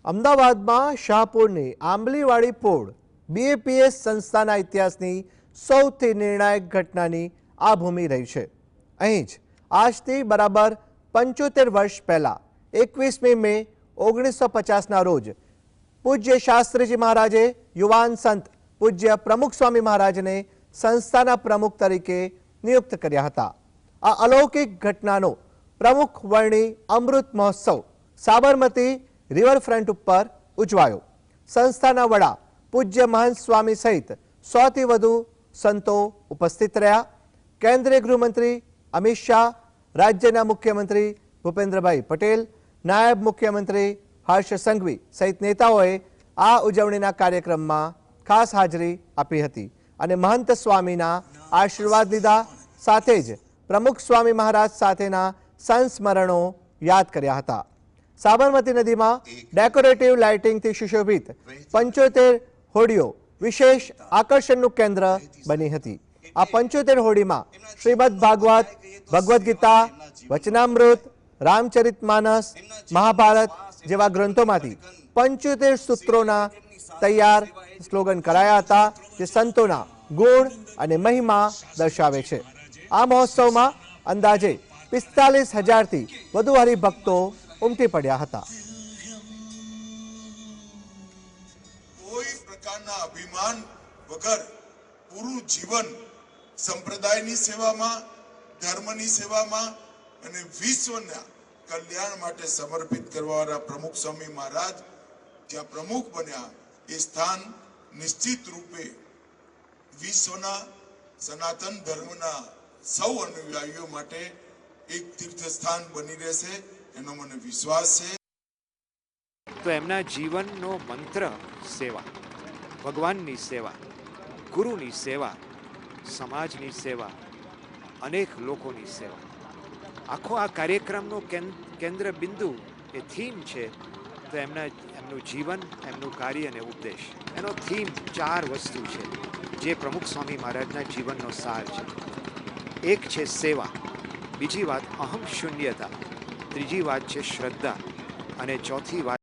અમદાવાદમાં શાહપુરની આંબલીવાળી પોળ બીએપીએસ સંસ્થાના ઇતિહાસની સૌથી નિર્ણાયક ઘટનાની આ ભૂમિ રહી છે। અહીં જ આજથી બરાબર 75 વર્ષ પહેલા 21મી મે 1950ના રોજ પૂજ્ય શાસ્ત્રીજી મહારાજે યુવાન સંત પૂજ્ય પ્રમુખ સ્વામી મહારાજને સંસ્થાના પ્રમુખ તરીકે નિયુક્ત કર્યા હતા। આ અલૌકિક ઘટનાનો પ્રમુખ વર્ણી અમૃત મહોત્સવ સાબરમતી રિવરફ્રન્ટ ઉપર ઉજવાયો। સંસ્થાના વડા પૂજ્ય મહંત સ્વામી સહિત 100થી વધુ સંતો ઉપસ્થિત રહ્યા। કેન્દ્રીય ગૃહમંત્રી અમિત શાહ, રાજ્યના મુખ્યમંત્રી ભૂપેન્દ્રભાઈ પટેલ, નાયબ મુખ્યમંત્રી હર્ષ સંઘવી સહિત નેતાઓએ આ ઉજવણીના કાર્યક્રમમાં ખાસ હાજરી આપી હતી અને મહંત સ્વામીના આશીર્વાદ લીધા। સાથે જ પ્રમુખ સ્વામી મહારાજ સાથેના સંસ્મરણો યાદ કર્યા હતા। સાબરમતી નદીમાં ડેકોરેટિવ લાઇટિંગથી સુશોભિત 75 હોડીઓ વિશેષ આકર્ષણનું કેન્દ્ર બની હતી। આ 75 હોડીમાં શ્રીમદ ભાગવત, ભગવદ્ ગીતા, વચનામૃત, રામચરિતમાનસ, મહાભારત જેવા ગ્રંથોમાંથી 75 સૂત્રોના તૈયાર સ્લોગન કરાયા હતા, જે સંતોના ગુણ અને મહિમા દર્શાવે છે। આ મહોત્સવમાં અંદાજે 45,000થી વધુ હરિભક્તો ઉમટી પડ્યા હતા। કોઈ પ્રકારના અભિમાન વગર પૂરું જીવન સંપ્રદાયની સેવામાં, ધર્મની સેવામાં અને વિશ્વના કલ્યાણ માટે સમર્પિત કરવાવાળા પ્રમુખ સ્વામી મહારાજ જ્યાં પ્રમુખ બન્યા એ સ્થાન નિશ્ચિત રૂપે વિશ્વના સનાતન ધર્મના સૌ અનુયાયીઓ માટે એક તીર્થ સ્થાન બની રહેશે એનો મને વિશ્વાસ છે। તો એમના જીવનનો મંત્ર સેવા, ભગવાનની સેવા, ગુરુની સેવા, સમાજની સેવા, અનેક લોકોની સેવા। આખો આ કાર્યક્રમનો કેન્દ્ર બિંદુ એ થીમ છે તો એમનું જીવન, એમનું કાર્ય અને ઉપદેશ, એનો થીમ 4 વસ્તુ છે જે પ્રમુખ સ્વામી મહારાજના જીવનનો સાર છે। એક છે સેવા, બીજી વાત અહમ શૂન્યતા, ત્રીજી વાત છે શ્રદ્ધા અને ચોથી વાત